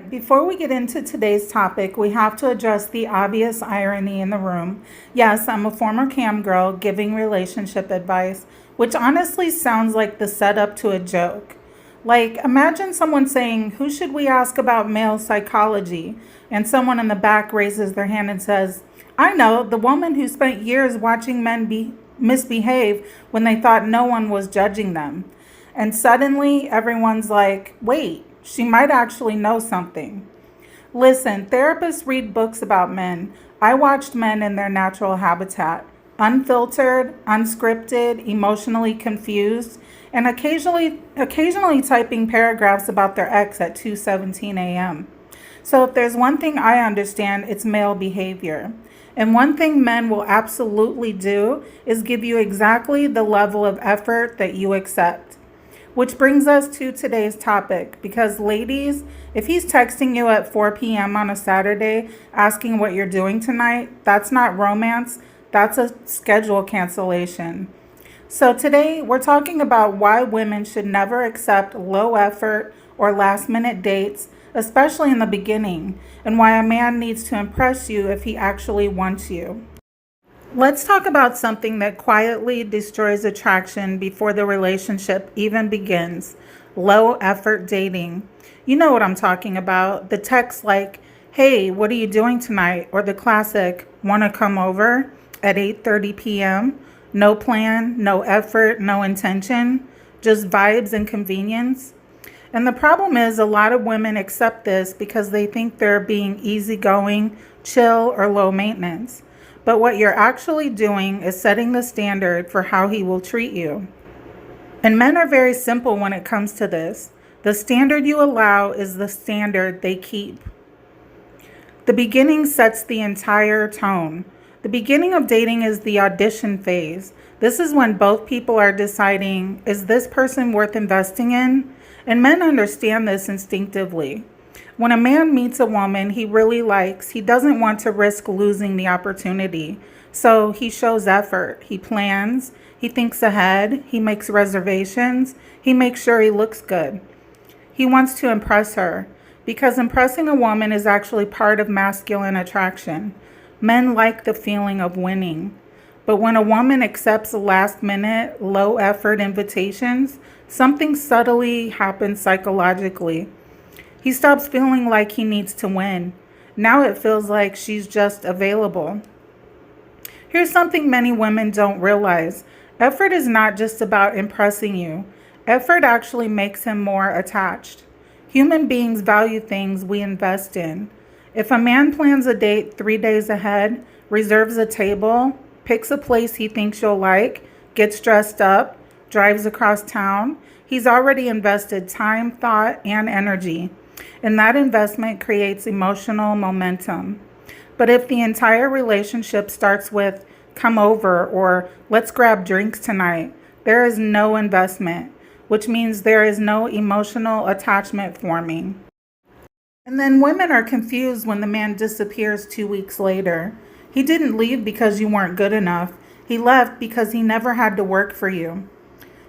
Before we get into today's topic, we have to address the obvious irony in the room. Yes, I'm a former cam girl giving relationship advice, which honestly sounds like the setup to a joke. Like, imagine someone saying, "Who should we ask about male psychology?" And someone in the back raises their hand and says, "I know, the woman who spent years watching men misbehave when they thought no one was judging them." And suddenly everyone's like, wait, she might actually know something. Listen, therapists read books about men. I watched men in their natural habitat, unfiltered, unscripted, emotionally confused, and occasionally typing paragraphs about their ex at 2:17 a.m. So if there's one thing I understand, it's male behavior. And one thing men will absolutely do is give you exactly the level of effort that you accept. Which brings us to today's topic, because ladies, if he's texting you at 4 p.m. on a Saturday asking what you're doing tonight, that's not romance, that's a schedule cancellation. So today we're talking about why women should never accept low effort or last minute dates, especially in the beginning, and why a man needs to impress you if he actually wants you. Let's talk about something that quietly destroys attraction before the relationship even begins: low effort dating. You know what I'm talking about. The text like, "Hey, what are you doing tonight?" Or the classic, "Want to come over?" at 8:30 p.m. No plan, no effort, no intention, just vibes and convenience. And the problem is, a lot of women accept this because they think they're being easygoing, chill, or low maintenance. But what you're actually doing is setting the standard for how he will treat you. And men are very simple when it comes to this. The standard you allow is the standard they keep. The beginning sets the entire tone. The beginning of dating is the audition phase. This is when both people are deciding, is this person worth investing in? And men understand this instinctively. When a man meets a woman he really likes, he doesn't want to risk losing the opportunity. So he shows effort. He plans, he thinks ahead, he makes reservations, he makes sure he looks good. He wants to impress her, because impressing a woman is actually part of masculine attraction. Men like the feeling of winning. But when a woman accepts last minute, low effort invitations, something subtly happens psychologically. He stops feeling like he needs to win. Now it feels like she's just available. Here's something many women don't realize. Effort is not just about impressing you. Effort actually makes him more attached. Human beings value things we invest in. If a man plans a date 3 days ahead, reserves a table, picks a place he thinks you'll like, gets dressed up, drives across town, he's already invested time, thought, and energy. And that investment creates emotional momentum. But if the entire relationship starts with "come over" or "let's grab drinks tonight," there is no investment, which means there is no emotional attachment forming. And then women are confused when the man disappears 2 weeks later. He didn't leave because you weren't good enough. He left because he never had to work for you.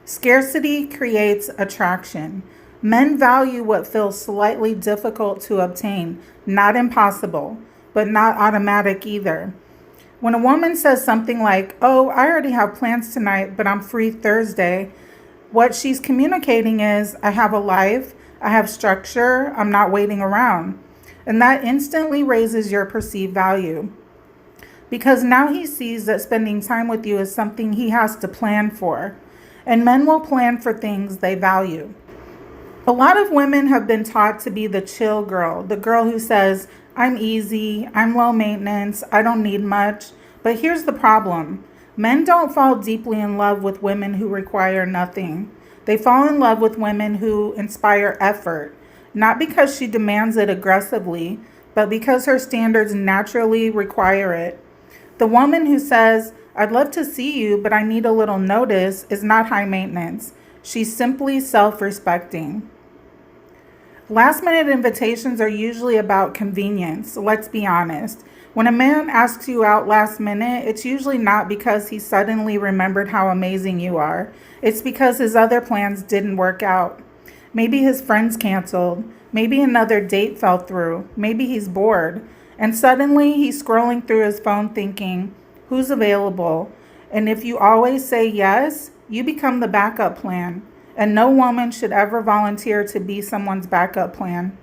Scarcity creates attraction. Men value what feels slightly difficult to obtain, not impossible, but not automatic either. When a woman says something like, "Oh, I already have plans tonight, but I'm free Thursday," what she's communicating is, "I have a life, I have structure, I'm not waiting around." And that instantly raises your perceived value. Because now he sees that spending time with you is something he has to plan for. And men will plan for things they value. A lot of women have been taught to be the chill girl, the girl who says, "I'm easy, I'm low maintenance, I don't need much." But here's the problem. Men don't fall deeply in love with women who require nothing. They fall in love with women who inspire effort, not because she demands it aggressively, but because her standards naturally require it. The woman who says, "I'd love to see you, but I need a little notice," is not high maintenance. She's simply self-respecting. Last minute invitations are usually about convenience, let's be honest. When a man asks you out last minute, it's usually not because he suddenly remembered how amazing you are. It's because his other plans didn't work out. Maybe his friends canceled. Maybe another date fell through. Maybe he's bored. And suddenly he's scrolling through his phone thinking, who's available? And if you always say yes, you become the backup plan. And no woman should ever volunteer to be someone's backup plan.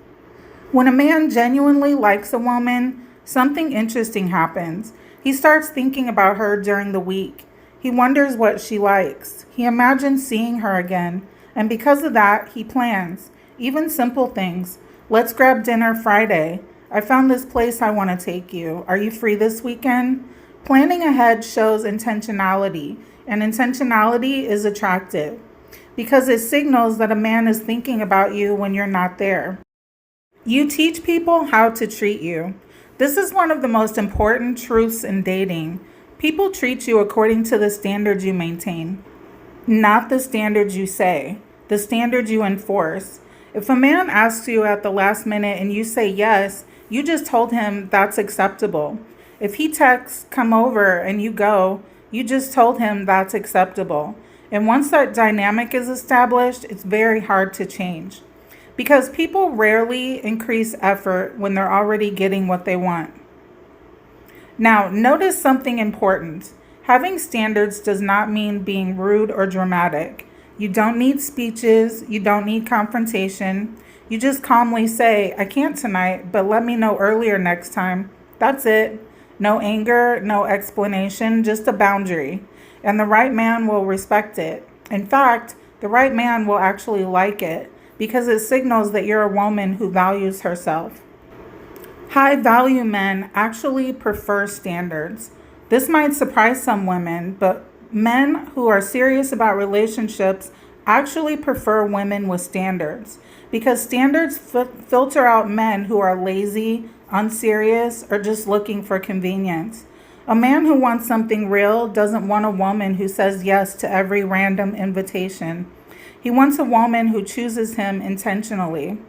When a man genuinely likes a woman, something interesting happens. He starts thinking about her during the week. He wonders what she likes. He imagines seeing her again. And because of that, he plans. Even simple things. Let's grab dinner Friday. I found this place I want to take you. Are you free this weekend? Planning ahead shows intentionality, and intentionality is attractive because it signals that a man is thinking about you when you're not there. You teach people how to treat you. This is one of the most important truths in dating. People treat you according to the standards you maintain, not the standards you say, the standards you enforce. If a man asks you at the last minute and you say yes, you just told him that's acceptable. If he texts, come over, and you go, you just told him that's acceptable. And once that dynamic is established, it's very hard to change because people rarely increase effort when they're already getting what they want. Now, notice something important. Having standards does not mean being rude or dramatic. You don't need speeches. You don't need confrontation. You just calmly say, I can't tonight, but let me know earlier next time. That's it. No anger, no explanation, just a boundary. And the right man will respect it. In fact, the right man will actually like it because it signals that you're a woman who values herself. High value men actually prefer standards. This might surprise some women, but men who are serious about relationships actually prefer women with standards because standards filter out men who are lazy, unserious, or just looking for convenience. A man who wants something real doesn't want a woman who says yes to every random invitation. He wants a woman who chooses him intentionally.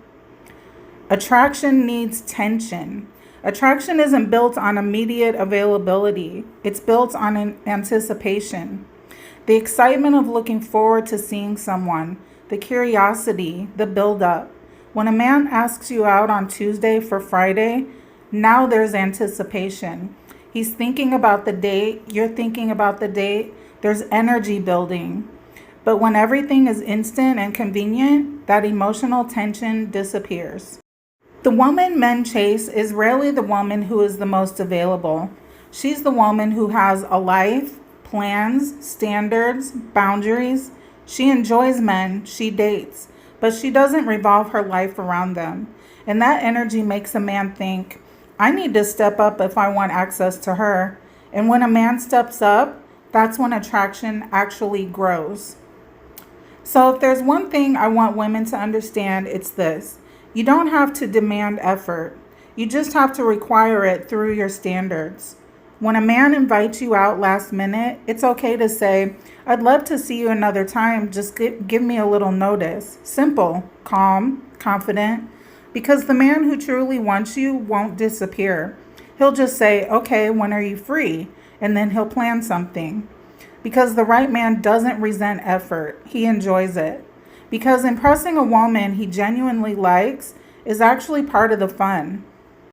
Attraction needs tension. Attraction isn't built on immediate availability. It's built on an anticipation. The excitement of looking forward to seeing someone, the curiosity, the build-up. When a man asks you out on Tuesday for Friday, now there's anticipation. He's thinking about the date, you're thinking about the date, there's energy building. But when everything is instant and convenient, that emotional tension disappears. The woman men chase is rarely the woman who is the most available. She's the woman who has a life, plans, standards, boundaries. She enjoys men she dates, but she doesn't revolve her life around them. And that energy makes a man think, I need to step up if I want access to her. And when a man steps up, that's when attraction actually grows. So if there's one thing I want women to understand, it's this. You don't have to demand effort. You just have to require it through your standards. When a man invites you out last minute, it's okay to say, I'd love to see you another time. Just give me a little notice. Simple, calm, confident. Because the man who truly wants you won't disappear. He'll just say, okay, when are you free? And then he'll plan something. Because the right man doesn't resent effort. He enjoys it. Because impressing a woman he genuinely likes is actually part of the fun.